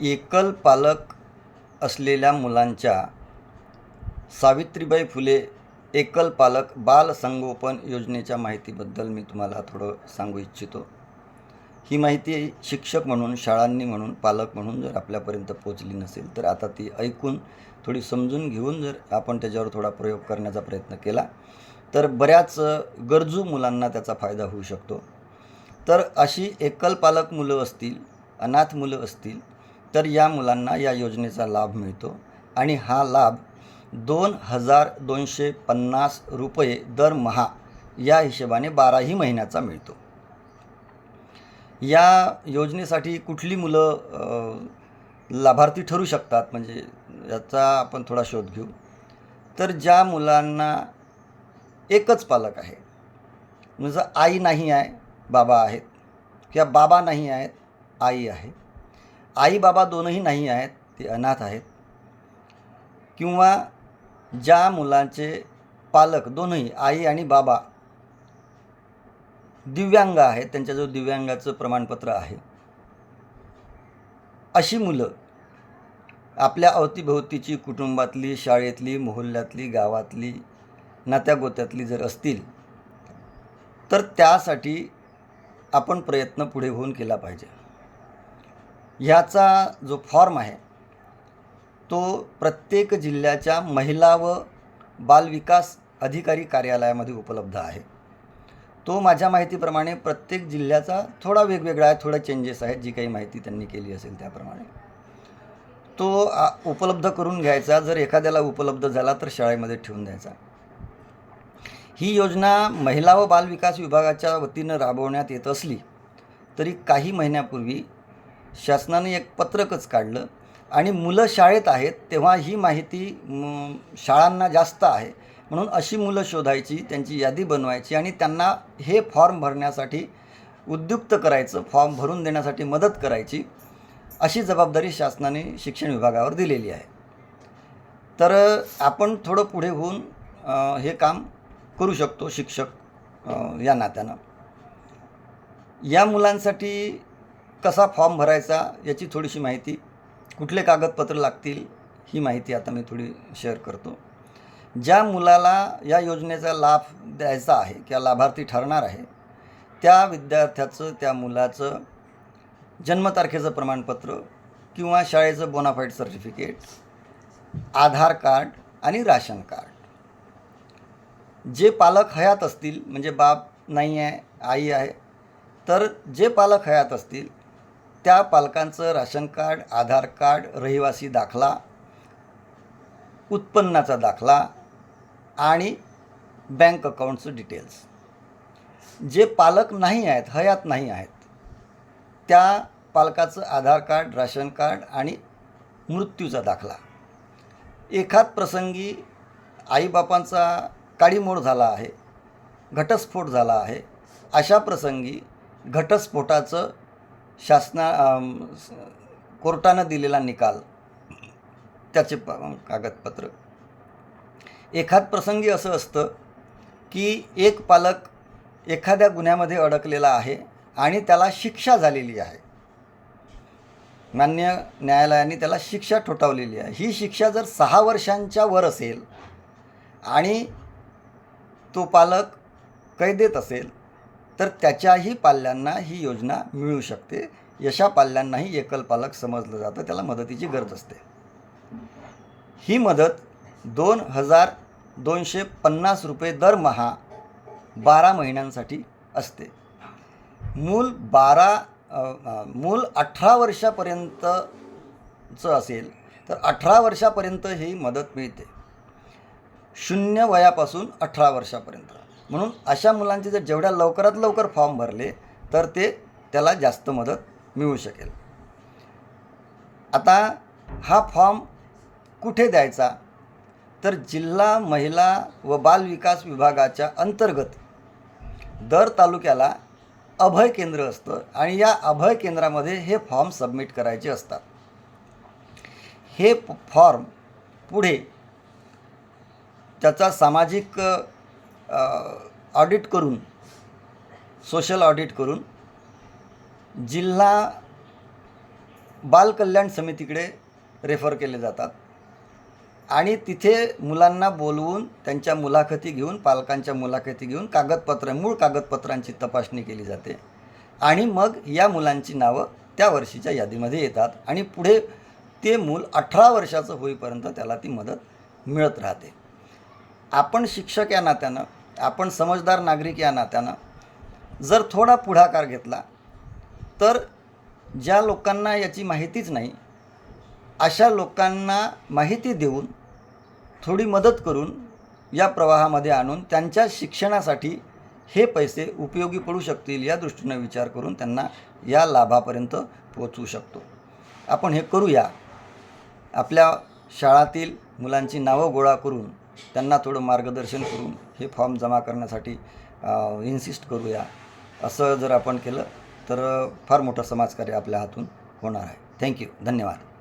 एकल पालक असलेल्या मुलांच्या सावित्रीबाई फुले एकल पालक बाल संगोपन योजनेच्या माहितीबद्दल मी तुम्हाला थोडं सांगू इच्छितो. ही माहिती शिक्षक म्हणून, शाळांनी म्हणून, पालक म्हणून जर आपल्यापर्यंत पोचली नसेल तर आता ती ऐकून थोडी समजून घेऊन जर आपण त्याच्यावर थोडा प्रयोग करण्याचा प्रयत्न केला तर बऱ्याच गरजू मुलांना त्याचा फायदा होऊ शकतो. तर अशी एकल पालक मुलं असतील, अनाथ मुलं असतील तर या मुलांना या योजनेचा लाभ मिळतो आणि हा लाभ 2,250 रुपये दरमहा या हिशोबाने 12ही महिन्याचा मिळतो. या योजनेसाठी कुठली मुलं लाभार्थी ठरू शकतात म्हणजे याचा आपण थोडा शोध घेऊ. तर ज्या मुलांना एकच पालक आहे, म्हणजे आई नाही आहे, बाबा आहेत, किंवा बाबा नाही आहेत, आई आहे, आई बाबा दोनही नाही आहेत, ते अनाथ आहेत, किंवा ज्या मुलांचे पालक दोनही आई आणि बाबा दिव्यांग आहेत, त्यांच्याजवळ दिव्यांगाचं प्रमाणपत्र आहे, अशी मुलं आपल्या अवतीभोवतीची कुटुंबातली, शाळेतली, मोहल्ल्यातली, गावातली, नात्यागोत्यातली जर असतील तर त्यासाठी आपण प्रयत्न पुढे होऊन केला पाहिजे. ह्याचा जो फॉर्म आहे तो प्रत्येक जिल्ह्याच्या महिला व बालविकास अधिकारी कार्यालयामध्ये उपलब्ध आहे. तो माझ्या माहितीप्रमाणे प्रत्येक जिल्ह्याचा थोडा वेगवेगळा आहे, थोडा चेंजेस आहेत, जी काही माहिती त्यांनी केली असेल त्याप्रमाणे तो उपलब्ध करून घ्यायचा. जर एखाद्याला उपलब्ध झाला तर शाळेमध्ये ठेवून द्यायचा. ही योजना महिला व बालविकास विभागाच्या वतीनं राबवण्यात येत असली तरी काही महिन्यापूर्वी शासनाने एक पत्रकच काढलं आणि मुलं शाळेत आहेत तेव्हा ही माहिती शाळांना जास्त आहे म्हणून अशी मुलं शोधायची, त्यांची यादी बनवायची आणि त्यांना हे फॉर्म भरण्यासाठी उद्युक्त करायचं, फॉर्म भरून देण्यासाठी मदत करायची, अशी जबाबदारी शासनाने शिक्षण विभागावर दिलेली आहे. तर आपण थोडं पुढे होऊन हे काम करू शकतो शिक्षक या नात्यानं. या मुलांसाठी कसा फॉर्म भरायचा याची थोडीशी माहिती, कुठले कागदपत्र लागतील ही माहिती आता मी थोडी शेअर करतो. ज्या मुलाला या योजनेचा लाभ द्यायचा आहे किंवा लाभार्थी ठरणार आहे त्या विद्यार्थ्याचं, त्या मुलाचं जन्मतारखेचं प्रमाणपत्र किंवा शाळेचं बोनाफाईड सर्टिफिकेट, आधार कार्ड आणि राशन कार्ड. जे पालक हयात असतील म्हणजे बाप नाही आहे, आई आहे, तर जे पालक हयात असतील त्या पालकांचं राशन कार्ड, आधार कार्ड, रहिवासी दाखला, उत्पन्नाचा दाखला आणि बँक अकाउंटचं डिटेल्स. जे पालक नाही आहेत, हयात नाही आहेत, त्या पालकाचं आधार कार्ड, राशन कार्ड आणि मृत्यूचा दाखला. एखाद प्रसंगी आईबापांचा काडीमोड झाला आहे, घटस्फोट झाला आहे, अशा प्रसंगी घटस्फोटाचं कोर्टानं दिलेला निकाल, त्याचे कागदपत्र. एखाद प्रसंगी असं असतं की एक पालक एखाद्या गुन्ह्यामध्ये अडकलेला आहे आणि त्याला शिक्षा झालेली आहे, मान्य न्यायालयाने त्याला शिक्षा ठोठावलेली आहे. ही शिक्षा जर 6 वर्षांच्या वर असेल आणि तो पालक कैदेत असेल तर त्याच्याही पाल्यांना ही योजना मिळू शकते. अशा पाल्यांनाही एकल पालक समजलं जातं, त्याला मदतीची गरज असते. ही मदत 2,250 रुपये दरमहा 12 महिन्यांसाठी असते. मूल 18 वर्षापर्यंतचं असेल तर 18 वर्षापर्यंत ही मदत मिळते, 0 वयापासून 18 वर्षापर्यंत. म्हणून अशा मुलांचे जर जेवढ्या लवकरात लवकर फॉर्म भरले तर त्याला जास्त मदत मिळू शकेल. आता हा फॉर्म कुठे द्यायचा तर जिल्हा महिला व बालविकास विभागाच्या अंतर्गत दर तालुक्याला अभय केंद्र असतं आणि या अभय केंद्रामध्ये हे फॉर्म सबमिट करायचे असतात. हे फॉर्म पुढे त्याचा सामाजिक ऑडिट करून, सोशल ऑडिट करून जिल्हा बालकल्याण समितीकडे रेफर केले जातात आणि तिथे मुलांना बोलवून त्यांच्या मुलाखती घेऊन, पालकांच्या मुलाखती घेऊन मूळ कागदपत्रांची तपासणी केली जाते आणि मग या मुलांची नावं त्या वर्षीच्या यादीमध्ये येतात आणि पुढे ते मूल 18 वर्षाचं होईपर्यंत त्याला ती मदत मिळत राहते. आपण शिक्षक या नात्यानं, आपण समजदार नागरिक या नात्यानं जर थोडा पुढाकार घेतला तर ज्या लोकांना याची माहितीच नाही अशा लोकांना माहिती देऊन, थोडी मदत करून या प्रवाहामध्ये आणून त्यांच्या शिक्षणासाठी हे पैसे उपयोगी पडू शकतील या दृष्टीनं विचार करून त्यांना या लाभापर्यंत पोहोचवू शकतो. आपण हे करूया. आपल्या शाळातील मुलांची नावं गोळा करून त्यांना थोडं मार्गदर्शन करून हे फॉर्म जमा करण्यासाठी इन्सिस्ट करूया. असं जर आपण केलं तर फार मोठं समाजकार्य आपल्या हातून होणार आहे. थँक्यू. धन्यवाद.